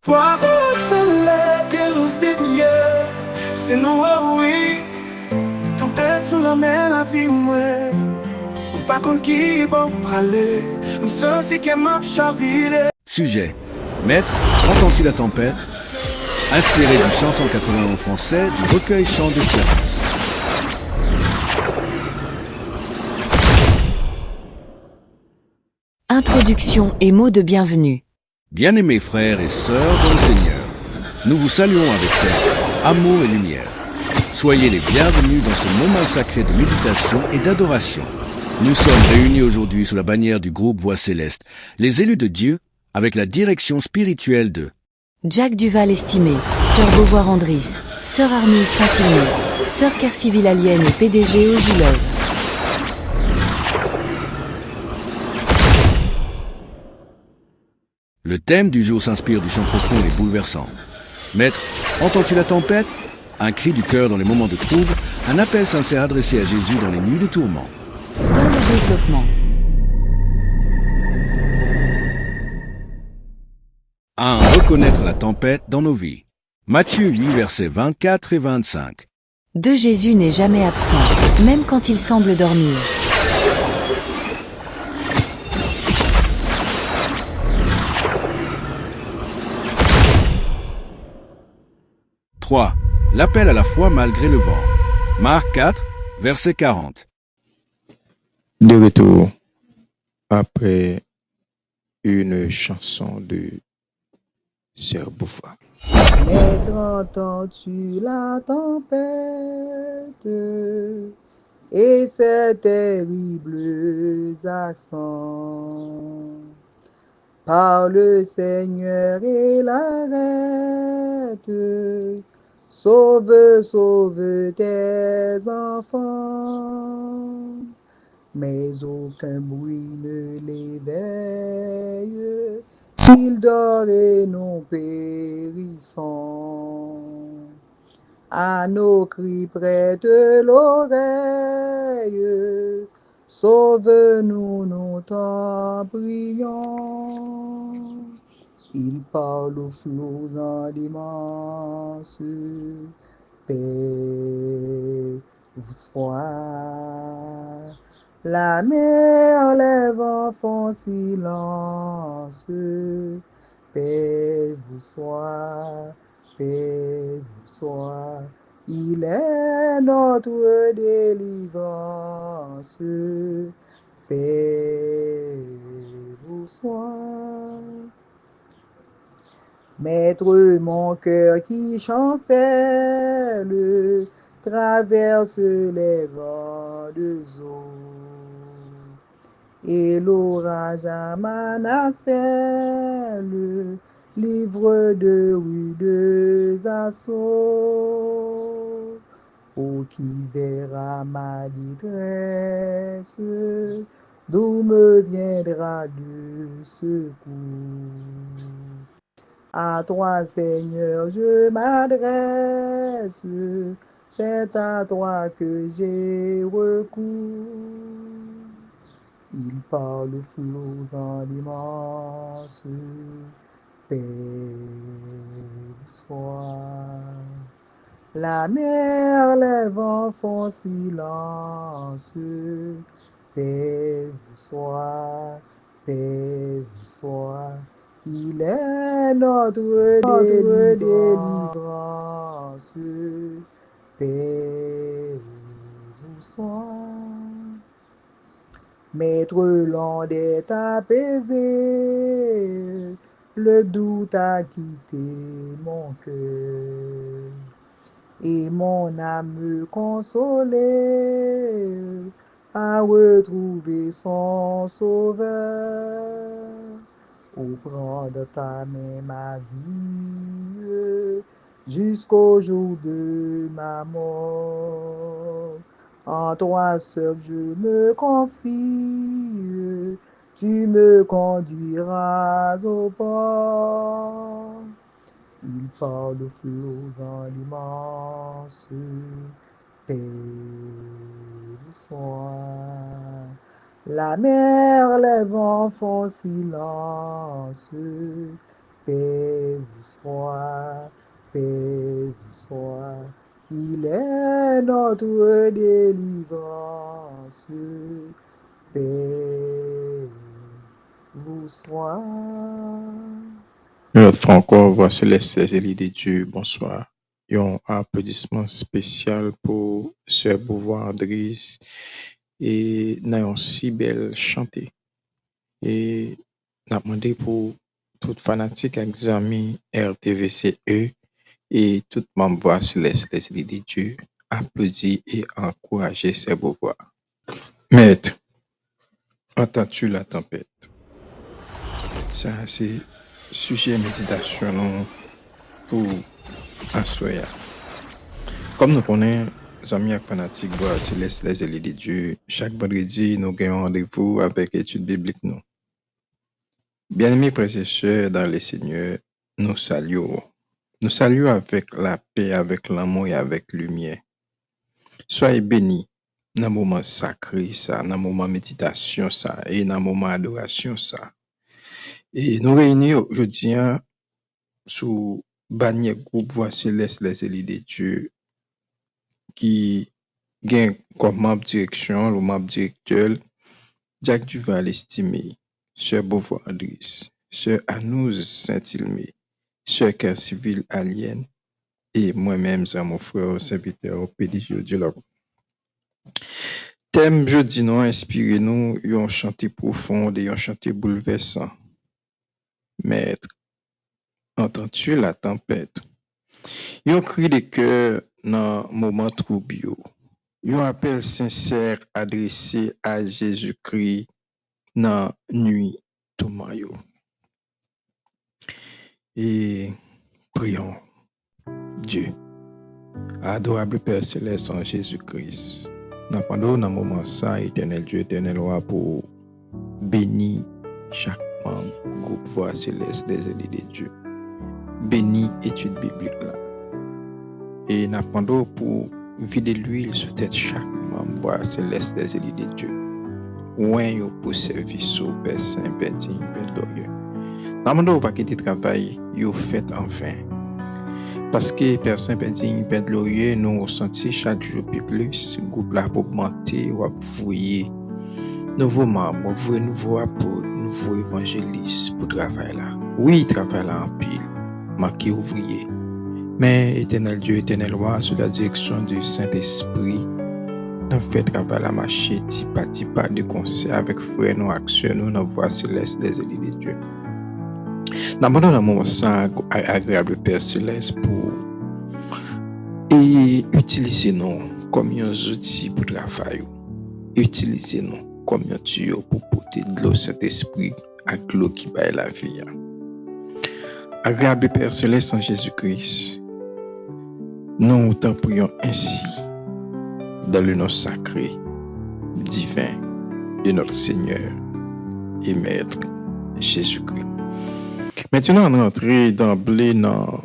Poireaux de luz de Dieu, c'est nous, oui. Ton tête sous la mer, la vie, moi. On pas contre qui bon parler. On senti qu'elle m'a chaviré. Sujet. Maître, entends-tu la tempête? Inspiré du chant 181 français du recueil Chant d'espérance. Introduction et mots de bienvenue. Bien-aimés frères et sœurs dans le Seigneur, nous vous saluons avec paix, amour et lumière. Soyez les bienvenus dans ce moment sacré de méditation et d'adoration. Nous sommes réunis aujourd'hui sous la bannière du groupe Voix Céleste, les élus de Dieu, avec la direction spirituelle de Jack Duval-Estimé, Sœur Beauvoir-Andris, Sœur Arnoul Saint-Igné, Sœur Kercy-Villalienne et PDG Ogilov. Le thème du jour s'inspire du chant profond et bouleversant. Maître, entends-tu la tempête? Un cri du cœur dans les moments de trouble, un appel sincère adressé à Jésus dans les nuits de tourment. Dans le développement. 1. Reconnaître la tempête dans nos vies. Matthieu 8, versets 24 et 25. De Jésus n'est jamais absent, même quand il semble dormir. « 3. L'appel à la foi malgré le vent. Marc 4, verset 40. De retour après une chanson de Sœur Beauvoir. Maître, entends-tu la tempête et ses terribles accents? Parle, Seigneur, et l'arrête. Sauve, sauve tes enfants. Mais aucun bruit ne l'éveille. Ils dorment et non périssons. À nos cris prête l'oreille. Sauve-nous, nous t'en prions. Il parle aux flots en l'immense paix vous soit. La mer, les vents font silence. Paix vous soit, paix vous soit. Il est notre délivrance. Paix vous soit. Maître, mon cœur qui chancelle traverse les grandes eaux. Et l'orage à ma nacelle livre de rudes assauts. Ô qui verra ma détresse, d'où me viendra le secours? À toi, Seigneur, je m'adresse, c'est à toi que j'ai recours. Il parle aux flots en l'immense paix soit. La mer, les vents font silence. Paix vous soit, paix vous soit. Il est notre délivrance. Paix vous soit. Maître, l'onde est apaisée, le doute a quitté mon cœur. Et mon âme consolée a retrouvé son sauveur. Ô prends de ta main ma vie jusqu'au jour de ma mort. En toi seul je me confie, tu me conduiras au port. Il parle aux flots en l'immense paix du soir. La mer, les vents font silence. paix vous soit, paix vous soit. Il est notre délivrance, paix vous soit. Une autre fois encore, voici les Césaries de Dieu. Bonsoir. Et un applaudissement spécial pour Sœur Beauvoir Andris et n'a si belle chanté. Et n'a demandé pour tout fanatique examen RTVCE et tout membre voix sur les Césaries de Dieu. Applaudit et encourager Sœur Beauvoir. Maître, entends-tu la tempête? Ça, c'est sujet méditation non, pour assoya. Comme nous connaissons, les amis fanatiques voix céleste les élites de Dieu, chaque vendredi, nous gagnons rendez-vous avec étude biblique nous. Bien-aimés frères et sœurs dans les Seigneurs, nous saluons. Nous saluons avec la paix, avec l'amour et avec lumière. Soyez bénis dans le moment sacré, ça, dans le moment méditation, ça, et dans le moment adoration, ça. Et nous réunissons aujourd'hui sous bannière groupe Voix Céleste les élites de Dieu qui gagne comme membre direction, le membre directeur, Jacques Duval estimé, Sœur Beauvoir Andris, Sœur Anouze Saint-Ilmé, Sœur Civil Alien et moi-même, mon frère, serviteur au PDG Dialogue. Thème jeudi nous inspiré nous, un chanté profond et un chanté bouleversant. Maître, entends-tu la tempête? Un cri de cœur dans le moment trouble. Un appel sincère adressé à Jésus-Christ dans la nuit tourment. Et prions. Dieu, adorable Père Céleste en Jésus-Christ, dans le moment ça, éternel Dieu, éternel roi, pour bénir chaque membre groupe Voix Céleste des élites de Dieu. Bénis étude biblique là. Et n'appendons pour vider l'huile sur tête chaque membre Voix Céleste des élites de Dieu. Ouin yo pour servir au Père Saint, Père digne, Père glorieux. N'appendons pas quitter travail, yo fait enfin. Parce que Père Saint, Père digne, Père glorieux, nous ressentons chaque jour plus, groupe là pour augmenter ou voyer. Nouveau membre, nouveau apôtre, nouveau évangéliste pour travail là. Oui, travail là en pile, marqué ouvrier. Mais éternel Dieu, éternel roi, sous la direction du Saint-Esprit, nous fait travail à marcher tipa de concert avec frères nous, actions nous, dans Voix Céleste des élites de Dieu. N'abandonnons un moment ça agréable Père Céleste pour et utilisez-nous comme un outil pour travail. Utilisez-nous comme un tuyau pour porter de l'eau Saint-Esprit à l'eau qui baille la vie. Agréable Père Céleste en Jésus-Christ, nous t'en prions ainsi dans le nom sacré, divin de notre Seigneur et Maître Jésus-Christ. Maintenant, on rentre d'emblée dans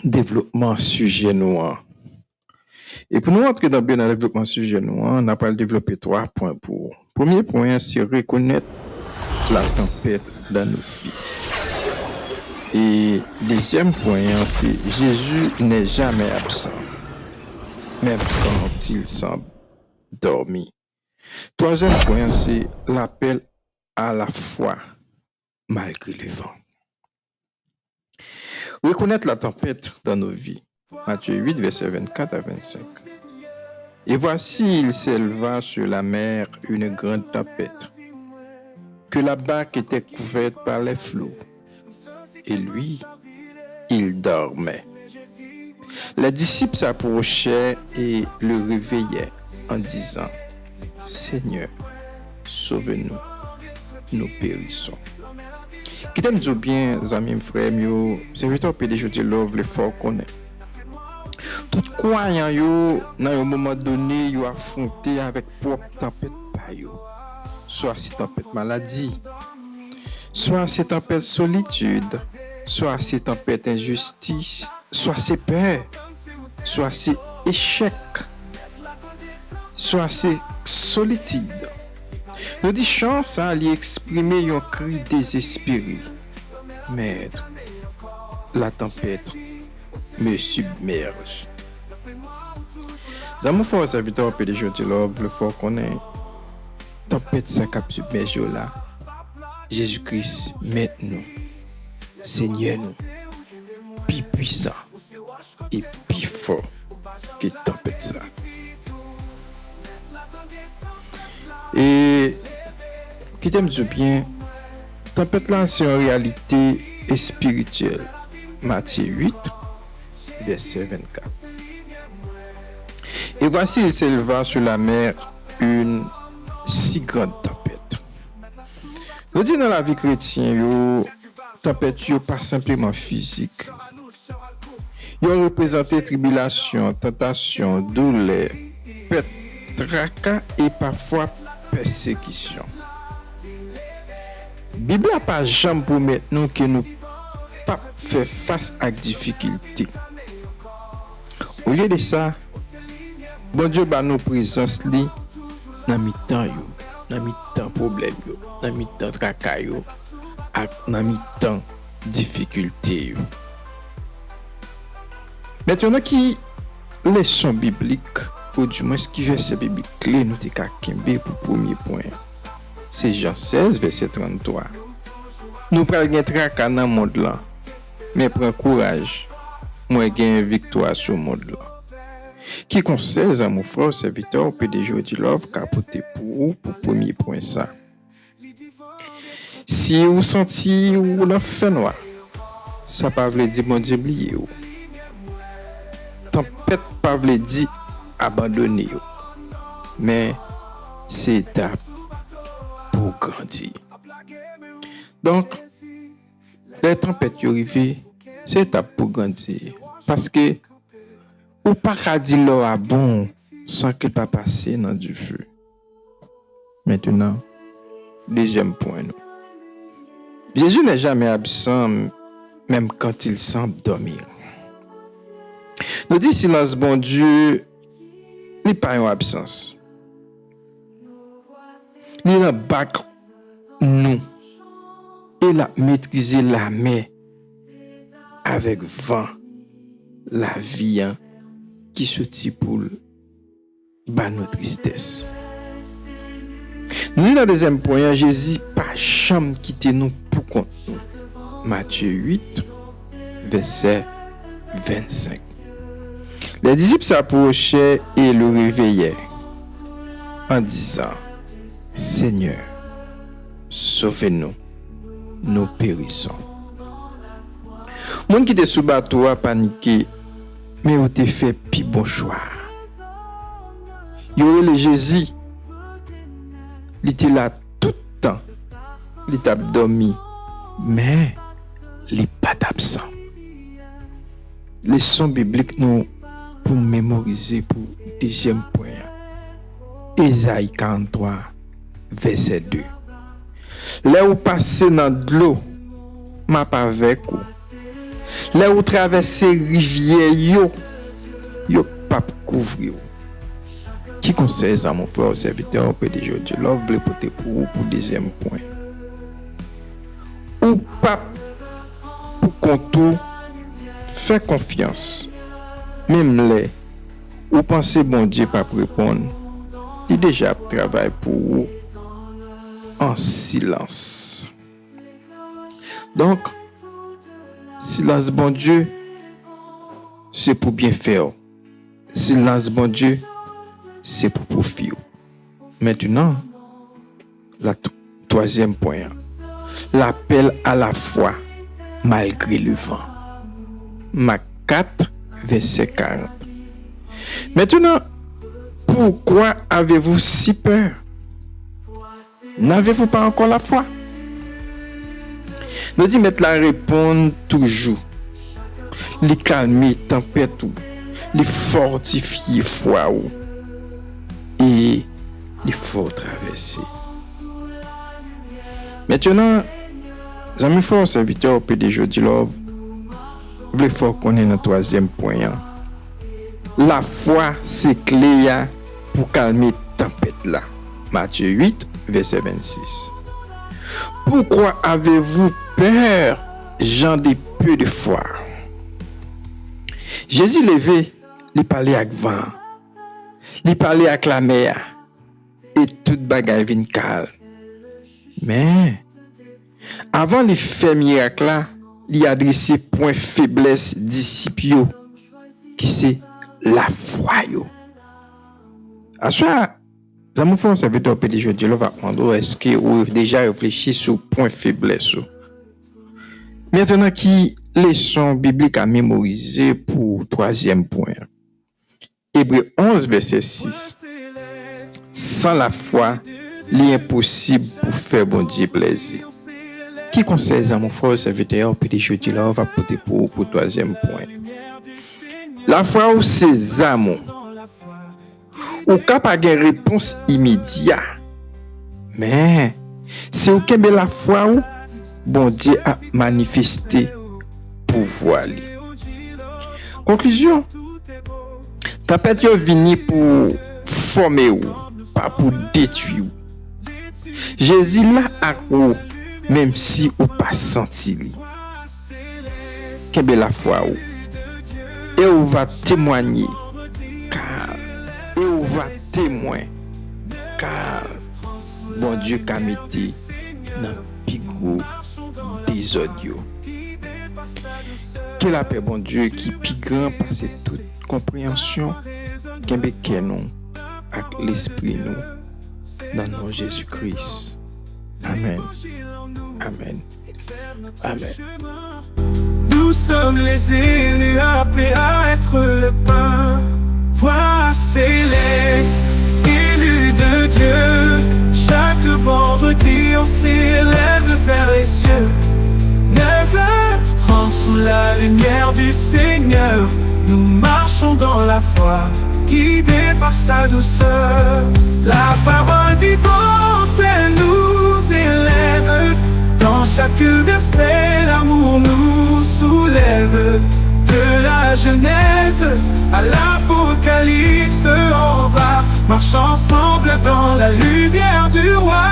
le développement sujet noir. Et pour nous entrer d'emblée dans le développement sujet noir, on a pas développé 3 points pour. Premier point, c'est reconnaître la tempête dans nos vies. Et deuxième point, c'est Jésus n'est jamais absent, même quand il semble dormir. Troisième point, c'est l'appel à la foi malgré le vent. Reconnaître la tempête dans nos vies. Matthieu 8, verset 24 à 25. Et voici, il s'éleva sur la mer une grande tempête, que la barque était couverte par les flots. Et lui, il dormait. Les disciples s'approchaient et le réveillaient en disant, Seigneur, sauve-nous, nous périssons. Qui t'aime bien, amis, frères, serviteur PDG de Love, l'effort qu'on est. Tout croyant, dans un moment donné, yo affronté avec propre tempête pa yo. Soit c'est tempête maladie, soit c'est tempête solitude, soit c'est tempête injustice, soit c'est peur, soit c'est échec, soit c'est solitude. Nous dit chance à lui exprimer un cri désespéré. Maître, la tempête me submerge. Zamour fort serviteur PDG de l'ordre, le fort qu'on est. Tempête ça cap submerge là. Jésus-Christ, maintenant, Seigneur nous, plus puissant et plus fort que tempête ça. Et qui t'aime bien, tempête là c'est en réalité spirituelle. Matthieu 8, verset 24. Et voici il s'éleva sur la mer une si grande tempête. Nous disons dans la vie chrétienne, tempête n'est pas simplement physique. Il représente tribulation, tentation, douleur, perte, tracas et parfois persécution. La Bible n'a pas jamais pour maintenant que nous pas faire face à difficultés. Au lieu de ça, bon Dieu ba nous présence li dans mi-temps yo, dans mi-temps problème yo, dans mi-temps tracas yo, dans mi-temps difficulté yo. Maintenant qui leçon biblique ou du moins qui verset biblique clé nous te ka kembe pour premier point. C'est Jean 16 verset 33. Nous pral gen tracas dans monde là. Mais prends courage, moi gagne victoire sur le monde là. Qui conseille à mon frère serviteur PDG de Love capoter pour premier point ça. Si vous senti ou la fin noire, ça pas veut dire mon Dieu oublier ou. Tempête pas veut dire abandonner ou. Mais c'est étape pour grandir. Donc les tempêtes qui arrivent, c'est étape pour grandir. Parce que, ou pas qu'à dire l'eau à bon sans que pas passer dans du feu. Maintenant, deuxième point. Jésus n'est jamais absent, même quand il semble dormir. Nous dit silence, bon Dieu, il n'est pas en absence. Il est en bac nous. Il a maîtrisé la mer avec vent, la vie qui sortit pour nos tristesse. Nous dans le deuxième point, Jésus pas jamais quitté nous pour compte nous. Matthieu 8, verset 25. Les disciples s'approchaient et le réveillaient en disant, Seigneur, sauvez-nous. Nous périssons. Moun qui était sous bateau a paniqué, mais ou te fait pi bon choix. Yo le Jésus, il était là tout le temps, il t'a dormi, mais il n'est pas absent. Leçon biblique nous pour mémoriser pour deuxième point. Ésaïe 43, verset 2. Là où passer dans de l'eau, m'a pas avec vous. Là où traverser rivière, yo pas couvrir. Qui conseille à mon frère serviteur PDG de Love veut porter pour deuxième point. Ou pas pour contour, fait confiance. Même les ou pensez bon Dieu pas répondre, il déjà travaille pour vous. En silence. Donc, silence bon Dieu, c'est pour bien faire. Silence bon Dieu, c'est pour profiter. Maintenant, la troisième point. L'appel à la foi malgré le vent. Marc 4, verset 40. Maintenant, pourquoi avez-vous si peur? N'avez-vous pas encore la foi? Nous dit mettre la répondre toujours. Les calmer tempête ou les fortifier foi ou et les fort traverser. Maintenant, amis forts serviteurs PDG de Love, voulez fort connaître notre troisième point. La foi c'est clé pour calmer tempête là. Matthieu 8 verset 26. Pourquoi avez-vous peur, gens de peu de foi. Jésus levé, il parlait avec vent, il parlait avec la mer, et toute bagaille vient calme. Mais, avant de faire miracle là, il a adressé point faiblesse disciples, qui c'est la foi. À ça, mon frère, ça veut dire que je va prendre, est-ce que vous avez déjà réfléchi sur point faiblesse? Maintenant, qui leçon biblique à mémoriser pour troisième point. Hébreux 11, verset 6. Sans la foi, il est impossible pour faire bon Dieu plaisir. Qui conseille à mon frère serviteur, puis jeudi là, on va porter pour troisième point. La foi ou ses amours, ou capable de réponse immédiate. Mais, c'est au Québec la foi ou bon Dieu a manifesté pouvoir. Conclusion, tempête yo vini pour former ou, pas pour détruire ou. Jésus là ak ou, même si ou pas senti li. Kebe la foi ou. Et ou va témoigner, car, et ou va témoin, car, bon Dieu qu'a mis dans plus gros désordre. Que la paix, bon Dieu, qui plus grand passe toute compréhension, qu'embe nous avec l'esprit nous, dans nom Jésus-Christ. Amen. Amen. Amen. Nous sommes les élus appelés à être le pain. Voix céleste, élus de Dieu. Chaque vendredi on s'élève vers les cieux. 9h30 sous la lumière du Seigneur. Nous marchons dans la foi, guidés par sa douceur. La parole vivante, elle nous élève. Dans chaque verset, l'amour nous soulève. De la Genèse à l'Apocalypse, on va marcher ensemble dans la lumière du roi.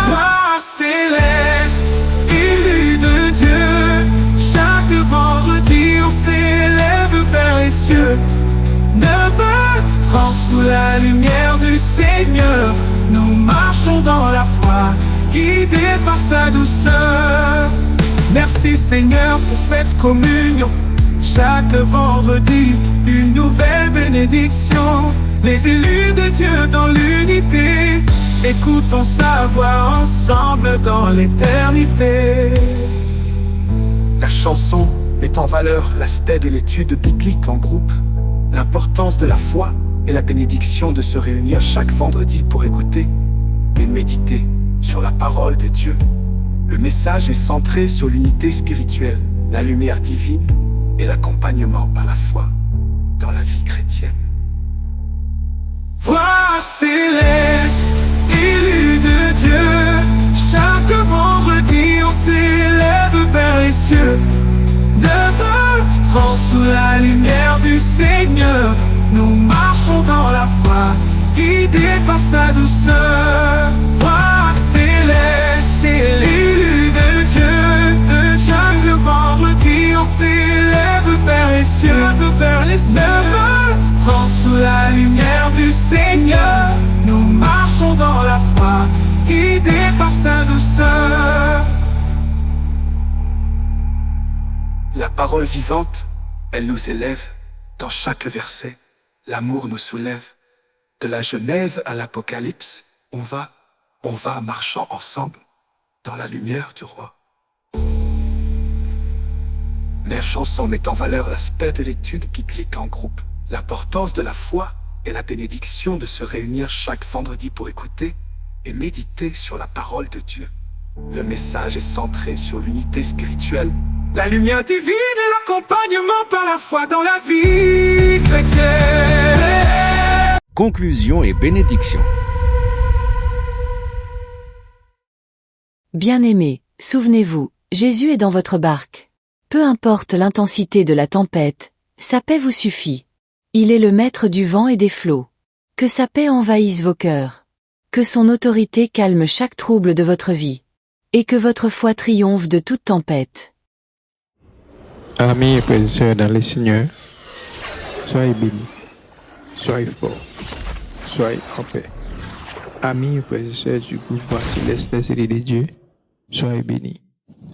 Voix céleste, élu de Dieu. Chaque vendredi, on s'élève vers les cieux. 9h30 sous la lumière du Seigneur. Nous marchons dans la foi, guidés par sa douceur. Merci Seigneur pour cette communion. Chaque vendredi, une nouvelle bénédiction. Les élus de Dieu dans l'unité. Écoutons sa voix ensemble dans l'éternité. La chanson met en valeur l'aspect de l'étude biblique en groupe, l'importance de la foi et la bénédiction de se réunir chaque vendredi pour écouter et méditer sur la parole de Dieu. Le message est centré sur l'unité spirituelle, la lumière divine et l'accompagnement par la foi dans la vie chrétienne. Voix céleste, élu de Dieu. Chaque vendredi on s'élève vers les cieux. 9h30 sous la lumière du Seigneur. Nous marchons dans la foi, guidés par sa douceur. Voix céleste, élu de Dieu. De chaque vendredi on s'élève vers les cieux. 9h30 sous la lumière du Seigneur. Nous marchons dans la foi, guidés par sa douceur. La parole vivante, elle nous élève. Dans chaque verset, l'amour nous soulève. De la Genèse à l'Apocalypse, on va marchant ensemble dans la lumière du roi. La chanson met en valeur l'aspect de l'étude biblique en groupe, l'importance de la foi et la bénédiction de se réunir chaque vendredi pour écouter et méditer sur la parole de Dieu. Le message est centré sur l'unité spirituelle, la lumière divine et l'accompagnement par la foi dans la vie chrétienne. Conclusion et bénédiction. Bien-aimés, souvenez-vous, Jésus est dans votre barque. Peu importe l'intensité de la tempête, sa paix vous suffit. Il est le maître du vent et des flots. Que sa paix envahisse vos cœurs. Que son autorité calme chaque trouble de votre vie. Et que votre foi triomphe de toute tempête. Amis et frères et sœurs dans le Seigneur, soyez bénis, soyez forts, soyez en paix. Amis et frères et sœurs du groupe Voix Céleste des Élus de Dieu, soyez bénis,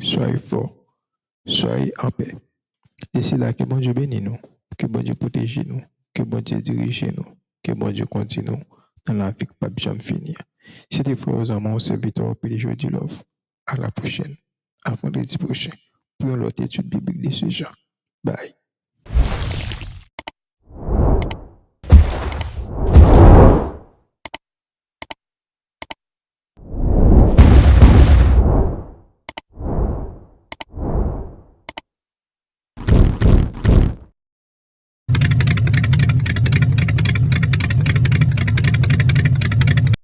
soyez forts, soyez en paix. D'ici là, que bon Dieu bénisse nous, que bon Dieu protège nous, que bon Dieu dirige nous, que bon Dieu continue dans la vie que pas jamais finir. C'était frère aux amants, au serviteur, puis les jours du love. À la prochaine, à vendredi prochain, pour l'autre étude biblique de ce genre. Bye.